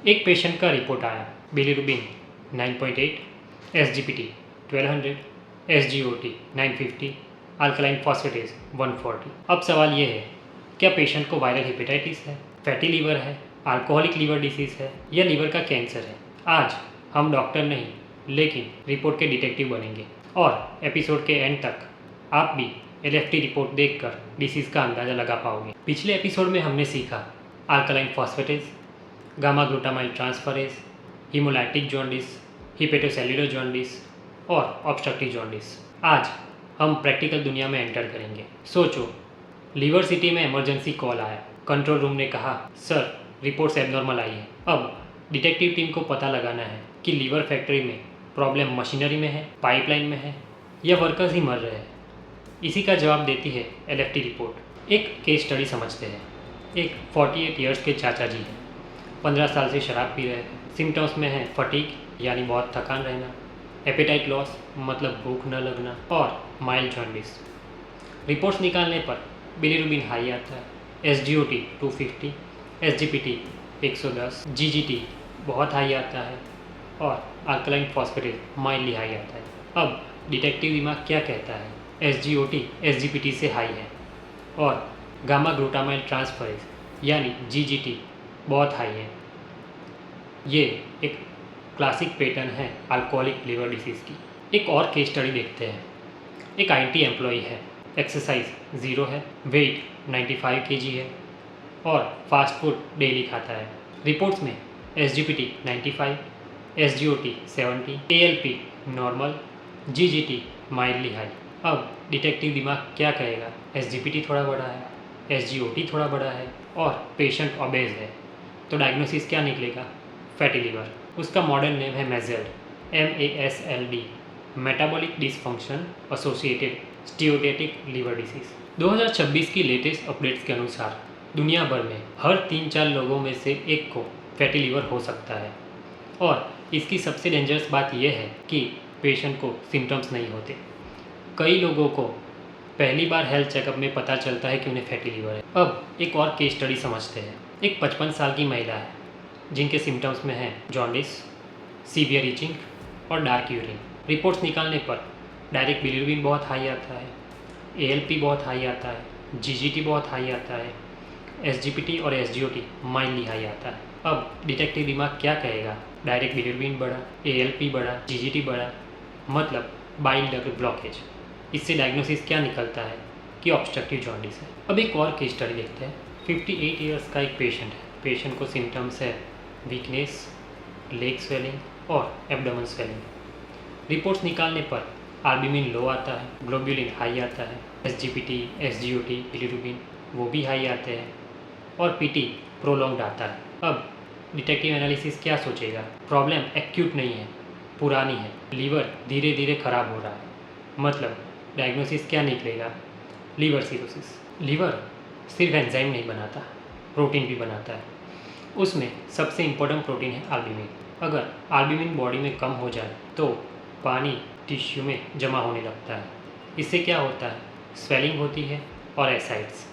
एक पेशेंट का रिपोर्ट आया, bilirubin 9.8, SGPT 1200, SGOT 950, alkaline phosphatase 140। अब सवाल ये है, क्या पेशेंट को वायरल हेपेटाइटिस है, फैटी लीवर है, अल्कोहलिक लीवर डिसीज़ है या लीवर का कैंसर है? आज हम डॉक्टर नहीं लेकिन रिपोर्ट के डिटेक्टिव बनेंगे और एपिसोड के एंड तक आप भी LFT रिपोर्ट देखकर डिसीज़ का अंदाज़ा लगा पाओगे। पिछले एपिसोड में हमने सीखा alkaline phosphatase, gamma glutamyl transferase, haemolytic jaundice, hepatocellular jaundice और ऑब्स्ट्रक्टिव जॉन्डिस। आज हम प्रैक्टिकल दुनिया में एंटर करेंगे। सोचो, लीवर सिटी में इमरजेंसी कॉल आया, कंट्रोल रूम ने कहा सर रिपोर्ट्स एबनॉर्मल आई है। अब डिटेक्टिव टीम को पता लगाना है कि लीवर फैक्ट्री में प्रॉब्लम मशीनरी में है, पाइपलाइन में है या वर्कर्स ही मर रहे हैं। इसी का जवाब देती है LFT रिपोर्ट। एक केस स्टडी समझते हैं। एक 48 ईयर्स के चाचा जी हैं, 15 साल से शराब पी रहे हैं। सिम्टम्स में है फटीग यानी बहुत थकान रहना, एपेटाइट लॉस मतलब भूख न लगना और माइल्ड जॉन्डिस। रिपोर्ट्स निकालने पर बिलीरुबिन हाई आता है, SGOT 250, SGPT 110, GGT बहुत हाई आता है और अल्कलाइन फॉस्फेटेज माइल्डली हाई आता है। अब डिटेक्टिव दिमाग क्या कहता है? SGOT SGPT से हाई है और गामा ग्लूटामाइल ट्रांसफरेज यानी GGT बहुत हाई है। ये एक क्लासिक पैटर्न है अल्कोहलिक लिवर डिसीज़ की। एक और केस स्टडी देखते हैं। एक IT एम्प्लॉई है, एक्सरसाइज 0 है, वेट 95 kg है और फास्ट फूड डेली खाता है। रिपोर्ट्स में SGPT 95, SGOT 70, ALP normal, GGT mildly high. अब डिटेक्टिव दिमाग क्या कहेगा? SGPT थोड़ा बड़ा है, SGOT थोड़ा बड़ा है और पेशेंट ओबेज है, तो डायग्नोसिस क्या निकलेगा? Fatty liver. उसका मॉडर्न नेम है MESLD, MASLD, metabolic dysfunction associated steatotic liver disease. 2026 की लेटेस्ट अपडेट्स के अनुसार दुनिया भर में हर 3-4 लोगों में से एक को फैटी लीवर हो सकता है और इसकी सबसे डेंजरस बात यह है कि पेशेंट को सिम्टम्स नहीं होते। कई लोगों को पहली बार हेल्थ चेकअप में पता चलता है कि उन्हें फैटी लीवर है। अब एक और केस स्टडी समझते हैं। एक 55 साल की महिला है जिनके सिम्टम्स में हैं जॉन्डिस, सीवियर इचिंग और डार्क यूरिन। रिपोर्ट्स निकालने पर डायरेक्ट बिलीरुबिन बहुत हाई आता है, ALP बहुत हाई आता है, GGT बहुत हाई आता है, SGPT और SGOT माइल्डली हाई आता है। अब डिटेक्टिव दिमाग क्या कहेगा? डायरेक्ट बिलीरुबिन बढ़ा, ALP बढ़ा, GGT बढ़ा, मतलब बाइल डक्ट ब्लॉकेज। इससे डायग्नोसिस क्या निकलता है कि ऑब्स्ट्रक्टिव जॉन्डिस है। अब एक और केस स्टडी देखते हैं। 58 ईयर्स का एक पेशेंट है। पेशेंट को सिम्टम्स है वीकनेस, लेग स्वेलिंग और एब्डोमेन स्वेलिंग। रिपोर्ट्स निकालने पर अल्बुमिन लो आता है, ग्लोब्यूलिन हाई आता है, SGPT, SGOT, बिलीरुबिन वो भी हाई आते हैं और PT प्रोलॉन्ग्ड आता है। अब डिटेक्टिव एनालिसिस क्या सोचेगा? प्रॉब्लम एक्यूट नहीं है, पुरानी है, लीवर धीरे धीरे खराब हो रहा है, मतलब डायग्नोसिस क्या निकलेगा? Liver cirrhosis. लीवर सिर्फ एंजाइम नहीं बनाता, प्रोटीन भी बनाता है। उसमें सबसे इम्पोर्टेंट प्रोटीन है अल्बुमिन। अगर अल्बुमिन बॉडी में कम हो जाए तो पानी टिश्यू में जमा होने लगता है। इससे क्या होता है? स्वेलिंग होती है और एसाइड्स।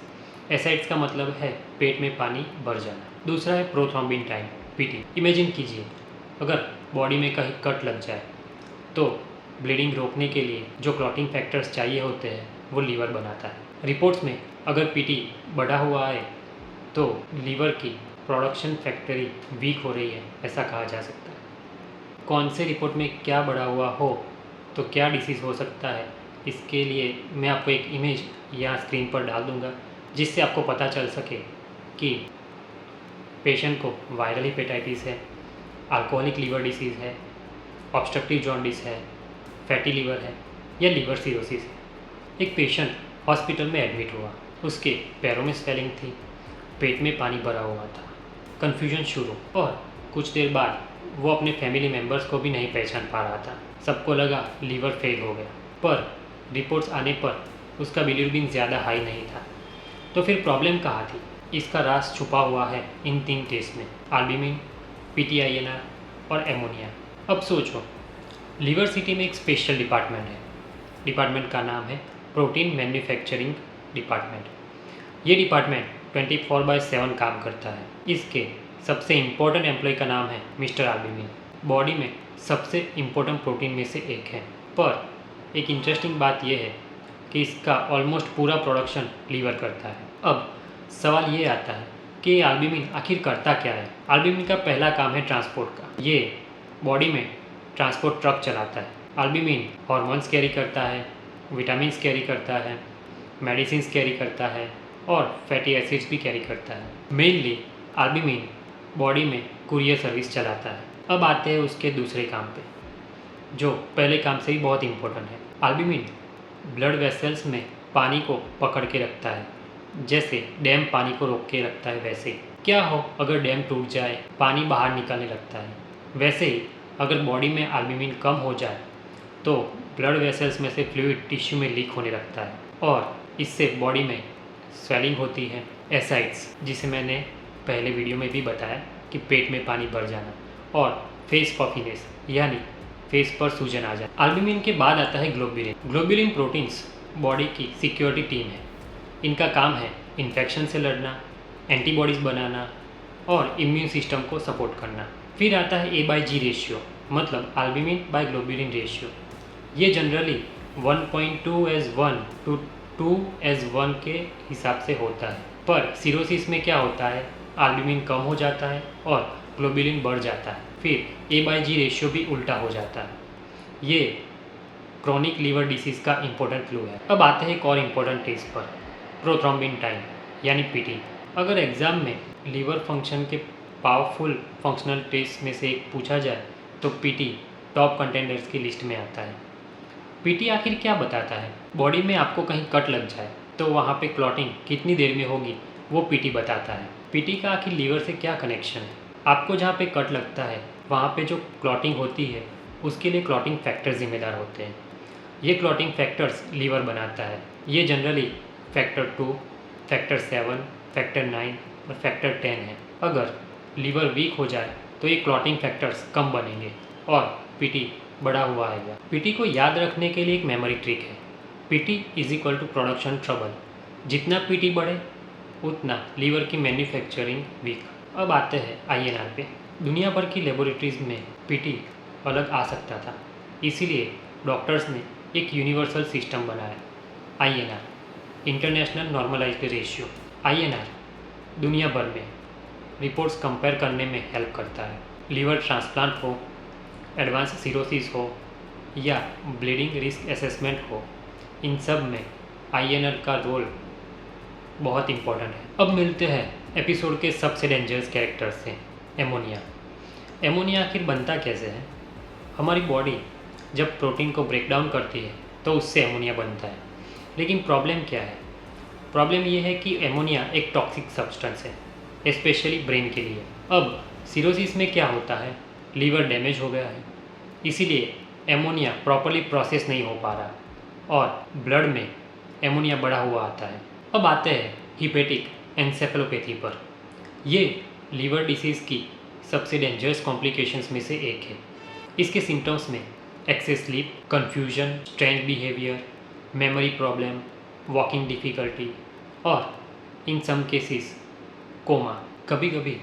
एसाइड्स का मतलब है पेट में पानी भर जाना। दूसरा है प्रोथ्रोम्बिन टाइम, PT। इमेजिन कीजिए, अगर बॉडी में कहीं कट लग जाए तो ब्लीडिंग रोकने के लिए जो क्लॉटिंग फैक्टर्स चाहिए होते हैं वो लीवर बनाता है। रिपोर्ट्स में अगर PT बढ़ा हुआ है तो लीवर की प्रोडक्शन फैक्टरी वीक हो रही है, ऐसा कहा जा सकता है। कौन से रिपोर्ट में क्या बढ़ा हुआ हो तो क्या डिसीज़ हो सकता है, इसके लिए मैं आपको एक इमेज यहाँ स्क्रीन पर डाल दूँगा जिससे आपको पता चल सके कि पेशेंट को वायरल हेपेटाइटिस है, अल्कोहलिक लीवर डिसीज़ है, ऑब्स्ट्रक्टिव जॉन्डिस है, फैटी लीवर है या लीवर सिरोसिस है। एक पेशेंट हॉस्पिटल में एडमिट हुआ, उसके पैरों में स्वेलिंग थी, पेट में पानी भरा हुआ था, कन्फ्यूजन शुरू और कुछ देर बाद वो अपने फैमिली मेम्बर्स को भी नहीं पहचान पा रहा था। सबको लगा लीवर फेल हो गया, पर रिपोर्ट्स आने पर उसका बिलीरुबिन ज़्यादा हाई नहीं था। तो फिर प्रॉब्लम कहाँ थी? इसका राज छुपा हुआ है इन 3 टेस्ट में, अल्बुमिन, PTINR और एमोनिया। अब सोचो, लीवर सिटी में एक स्पेशल डिपार्टमेंट है। डिपार्टमेंट का नाम है प्रोटीन मैन्युफैक्चरिंग डिपार्टमेंट। ये डिपार्टमेंट 24/7 काम करता है। इसके सबसे इम्पोर्टेंट एम्प्लॉय का नाम है मिस्टर एल्ब्यूमिन। बॉडी में सबसे इम्पोर्टेंट प्रोटीन में से एक है, पर एक इंटरेस्टिंग बात यह है कि इसका ऑलमोस्ट पूरा प्रोडक्शन लीवर करता है। अब सवाल ये आता है कि एल्ब्यूमिन आखिर करता क्या है। एल्ब्यूमिन का पहला काम है ट्रांसपोर्ट का। ये बॉडी में ट्रांसपोर्ट ट्रक चलाता है। एल्ब्यूमिन हार्मोन्स कैरी करता है, विटामिन्स कैरी करता है, मेडिसिन कैरी करता है और फैटी एसिड्स भी कैरी करता है। मेनली एल्ब्यूमिन बॉडी में कुरियर सर्विस चलाता है। अब आते हैं उसके दूसरे काम पे, जो पहले काम से ही बहुत इम्पोर्टेंट है। एल्ब्यूमिन ब्लड वेसल्स में पानी को पकड़ के रखता है। जैसे डैम पानी को रोक के रखता है, वैसे क्या हो अगर डैम टूट जाए, पानी बाहर निकलने लगता है। वैसे ही अगर बॉडी में एल्ब्यूमिन कम हो जाए तो ब्लड वेसल्स में से फ्लूइड टिश्यू में लीक होने लगता है और इससे बॉडी में स्वेलिंग होती है, एसाइड्स, जिसे मैंने पहले वीडियो में भी बताया कि पेट में पानी भर जाना, और फेस पफिनेस यानी फेस पर सूजन आ जाए। एल्ब्यूमिन के बाद आता है ग्लोब्यूलिन। ग्लोब्यूलिन प्रोटीन्स बॉडी की सिक्योरिटी टीम है। इनका काम है इन्फेक्शन से लड़ना, एंटीबॉडीज़ बनाना और इम्यून सिस्टम को सपोर्ट करना। फिर आता है A/G रेशियो, मतलब एल्ब्यूमिन बाय ग्लोब्यूलिन रेशियो। ये जनरली 1.2:1 to 2:1 के हिसाब से होता है, पर सिरोसिस में क्या होता है, एल्ब्यूमिन कम हो जाता है और ग्लोब्यूलिन बढ़ जाता है। फिर A/G रेशियो भी उल्टा हो जाता है। ये क्रोनिक लीवर डिसीज़ का इम्पोर्टेंट क्लू है। अब आते हैं एक और इम्पोर्टेंट टेस्ट पर, प्रोथ्रोम्बिन टाइम यानी PT। अगर एग्ज़ाम में लीवर फंक्शन के पावरफुल फंक्शनल टेस्ट में से एक पूछा जाए तो PT टॉप कंटेंडर्स की लिस्ट में आता है। PT आखिर क्या बताता है? बॉडी में आपको कहीं कट लग जाए तो वहाँ पे क्लॉटिंग कितनी देर में होगी, वो PT बताता है। PT का आखिर लीवर से क्या कनेक्शन है? आपको जहाँ पे कट लगता है वहाँ पे जो क्लॉटिंग होती है उसके लिए क्लॉटिंग फैक्टर जिम्मेदार होते हैं। ये क्लॉटिंग फैक्टर्स लीवर बनाता है। ये जनरली फैक्टर 2, फैक्टर 7, फैक्टर 9 और फैक्टर 10 है। अगर लीवर वीक हो जाए तो ये क्लॉटिंग फैक्टर्स कम बनेंगे और PT बढ़ा हुआ आएगा। PT को याद रखने के लिए एक मेमोरी ट्रिक है, PT = प्रोडक्शन ट्रबल। जितना PT बढ़े उतना लीवर की मैन्युफैक्चरिंग वीक। अब आते हैं INR पे। दुनिया भर की लेबोरेटरीज में PT अलग आ सकता था, इसीलिए डॉक्टर्स ने एक यूनिवर्सल सिस्टम बनाया, INR, international normalised ratio. INR दुनिया भर में रिपोर्ट्स कंपेयर करने में हेल्प करता है। लीवर ट्रांसप्लांट हो, एडवांस सिरोसिस हो या ब्लीडिंग रिस्क असेसमेंट हो, इन सब में INR का रोल बहुत इम्पोर्टेंट है। अब मिलते हैं एपिसोड के सबसे डेंजरस कैरेक्टर से, एमोनिया। एमोनिया आखिर बनता कैसे है? हमारी बॉडी जब प्रोटीन को ब्रेक डाउन करती है तो उससे एमोनिया बनता है। लेकिन प्रॉब्लम क्या है? प्रॉब्लम ये है कि एमोनिया एक टॉक्सिक सब्सटेंस है, स्पेशली ब्रेन के लिए। अब सिरोसिस में क्या होता है, लीवर डैमेज हो गया है, इसीलिए एमोनिया प्रॉपर्ली प्रोसेस नहीं हो पा रहा और ब्लड में एमोनिया बढ़ा हुआ आता है। अब आते हैं हिपेटिक एन्सेफेलोपैथी पर। ये लीवर डिसीज़ की सबसे डेंजरस कॉम्प्लिकेशंस में से एक है। इसके सिम्टम्स में excess sleep, confusion, strange behaviour, memory problem, walking difficulty और इन सम केसेस कोमा। कभी कभी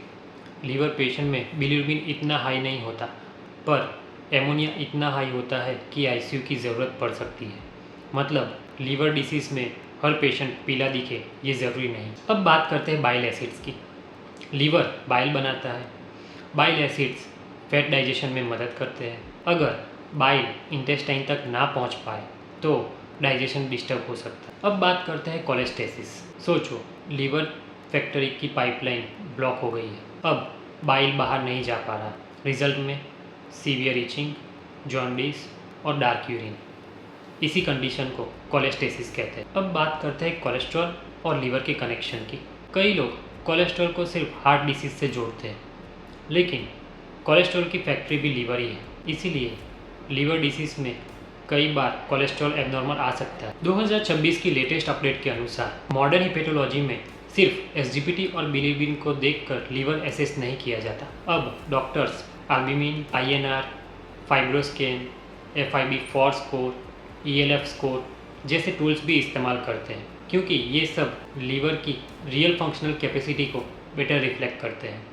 लीवर पेशेंट में बिलीरुबिन इतना हाई नहीं होता, पर एमोनिया इतना हाई होता है कि ICU की ज़रूरत पड़ सकती है। मतलब लीवर डिसीज़ में हर पेशेंट पीला दिखे ये ज़रूरी नहीं। अब बात करते हैं बाइल एसिड्स की। लीवर बाइल बनाता है। बाइल एसिड्स फैट डाइजेशन में मदद करते हैं। अगर बाइल इंटेस्टाइन तक ना पहुंच पाए तो डाइजेशन डिस्टर्ब हो सकता है। अब बात करते हैं कोलेस्टेसिस। सोचो, लीवर फैक्ट्री की पाइपलाइन ब्लॉक हो गई है, अब बाइल बाहर नहीं जा पा रहा। रिजल्ट में सीवियर इचिंग, जॉन्डिस और डार्क यूरिन। इसी कंडीशन को कोलेस्टेसिस कहते हैं। अब बात करते हैं कोलेस्ट्रॉल और लीवर के कनेक्शन की। कई लोग कोलेस्ट्रॉल को सिर्फ हार्ट डिसीज से जोड़ते हैं, लेकिन कोलेस्ट्रॉल की फैक्ट्री भी लीवर ही है, इसीलिए लीवर डिसीज़ में कई बार कोलेस्ट्रॉल एबनॉर्मल आ सकता है। 2026 की लेटेस्ट अपडेट के अनुसार मॉडर्न हिपेटोलॉजी में सिर्फ SGPT और बिलीरुबिन को देखकर लीवर एसेस नहीं किया जाता। अब doctors albumin, INR, fibroscan, FIB-4 score, ELF score जैसे टूल्स भी इस्तेमाल करते हैं, क्योंकि ये सब लीवर की रियल फंक्शनल कैपेसिटी को बेटर रिफ्लेक्ट करते हैं।